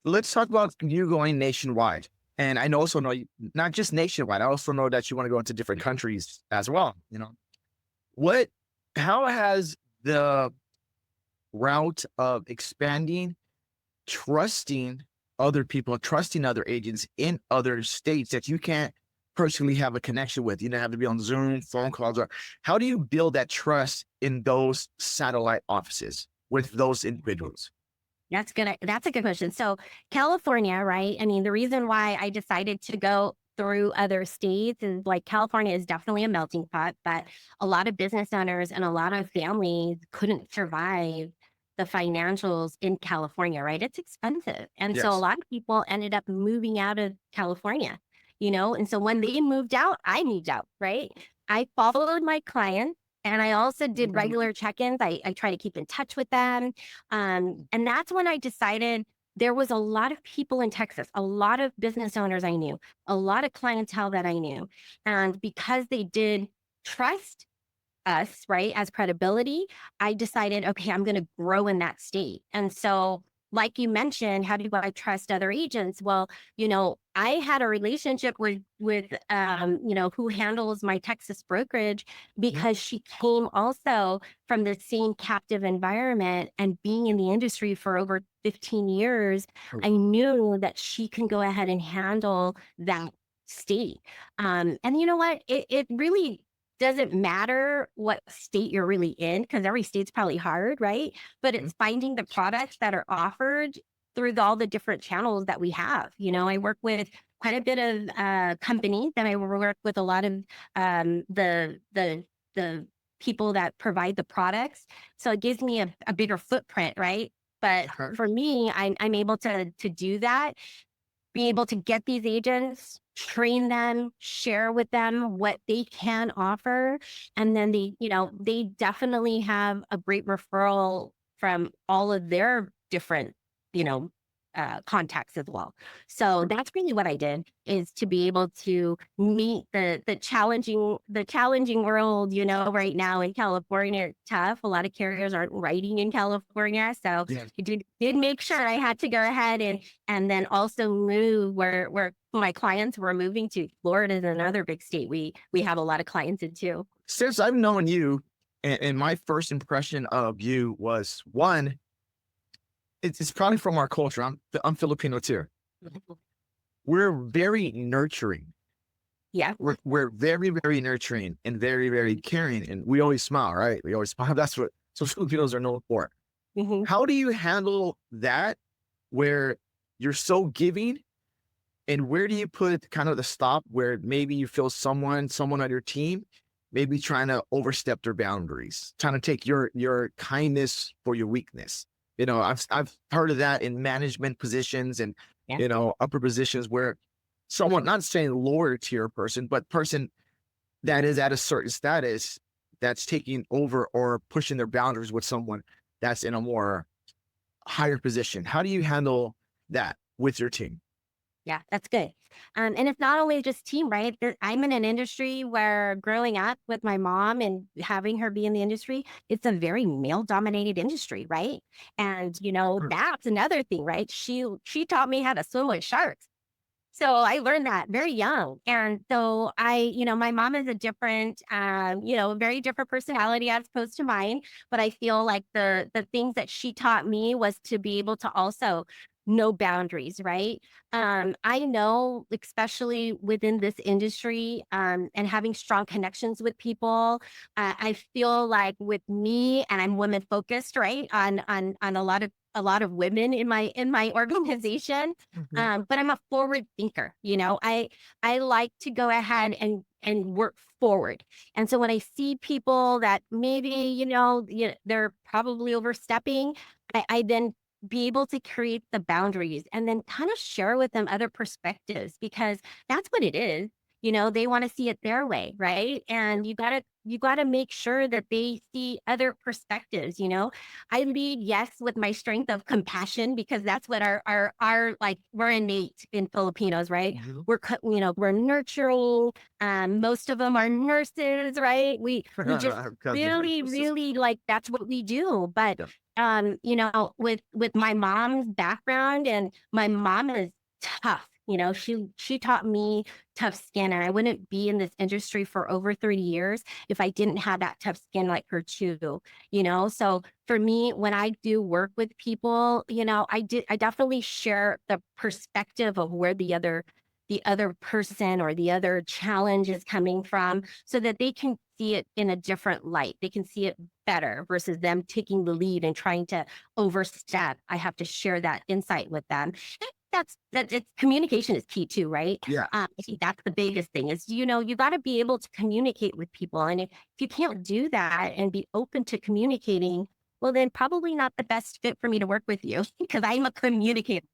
let's talk about you going nationwide. And I also know not just nationwide. I also know that you want to go into different countries as well. What? How has the route of expanding, trusting other people, trusting other agents in other states that you can't personally have a connection with? You don't have to be on Zoom, phone calls. Or how do you build that trust in those satellite offices with those individuals? That's good. That's a good question. So California, right? I mean, the reason why I decided to go through other states is like California is definitely a melting pot, but a lot of business owners and a lot of families couldn't survive the financials in California, right? It's expensive. And so a Yes. lot of people ended up moving out of California, And so when they moved out, I moved out, right? I followed my clients and I also did regular check-ins. I try to keep in touch with them. And that's when I decided there was a lot of people in Texas, a lot of business owners I knew, a lot of clientele that I knew. And because they did trust us, right, as credibility, I decided, okay, I'm going to grow in that state. And so, like you mentioned, how do I trust other agents? Well, I had a relationship with who handles my Texas brokerage Mhm. because she came also from the same captive environment and being in the industry for over 15 years, Oh, I knew that she can go ahead and handle that state. And you know what? It really doesn't matter what state you're really in because every state's probably hard, right? But mhm. it's finding the products that are offered through all the different channels that we have. I work with quite a bit of companies, and I work with a lot of the people that provide the products. So it gives me a bigger footprint, right? But Sure. for me, I'm able to do that, be able to get these agents, train them, share with them what they can offer. And then they definitely have a great referral from all of their different, you know, contacts as well. So that's really what I did is to be able to meet the challenging world, right now in California. It's tough. A lot of carriers aren't writing in California. So Yes. I did make sure I had to go ahead and then also move where my clients were moving to. Florida is another big state we have a lot of clients in too. Since I've known you, and my first impression of you was one, it's probably from our culture. I'm Filipino too. We're very nurturing. Yeah. We're very, very nurturing and very, very caring. And we always smile, right? We always smile. That's what so Filipinos are known for. Mhm. How do you handle that where you're so giving? And where do you put kind of the stop where maybe you feel someone on your team, maybe trying to overstep their boundaries, trying to take your kindness for your weakness? I've heard of that in management positions and Yeah. upper positions where someone, not saying lower tier person, but person that is at a certain status that's taking over or pushing their boundaries with someone that's in a more higher position. How do you handle that with your team? Yeah, that's good. And it's not only just team, right? I'm in an industry where growing up with my mom and having her be in the industry, it's a very male dominated industry, right? And that's another thing, right? She taught me how to swim with sharks. So I learned that very young. And so my mom is a different, very different personality as opposed to mine. But I feel like the things that she taught me was to be able to also know boundaries, right? I know, especially within this industry, and having strong connections with people, I feel like with me, and I'm women focused, right? On a lot of women in my organization, Mhm. but I'm a forward thinker. I like to go ahead and work forward. And so when I see people that maybe, they're probably overstepping, I then be able to create the boundaries and then kind of share with them other perspectives because that's what it is. They want to see it their way, right? And you gotta make sure that they see other perspectives. I lead, yes, with my strength of compassion because that's what our like we're innate in Filipinos, right? Mhm. We're nurturing. Most of them are nurses, right? We just Cousins. really, really like that's what we do. But Yeah. with my mom's background, and my mom is tough. She taught me tough skin, and I wouldn't be in this industry for over 30 years if I didn't have that tough skin like her too. So for me, when I do work with people, I definitely share the perspective of where the other person or the other challenge is coming from, so that they can see it in a different light. They can see it better versus them taking the lead and trying to overstep. I have to share that insight with them. It's communication is key too, right? Yeah. I think that's the biggest thing is, you got to be able to communicate with people. And if you can't do that and be open to communicating, well, then probably not the best fit for me to work with you because I'm a communicator.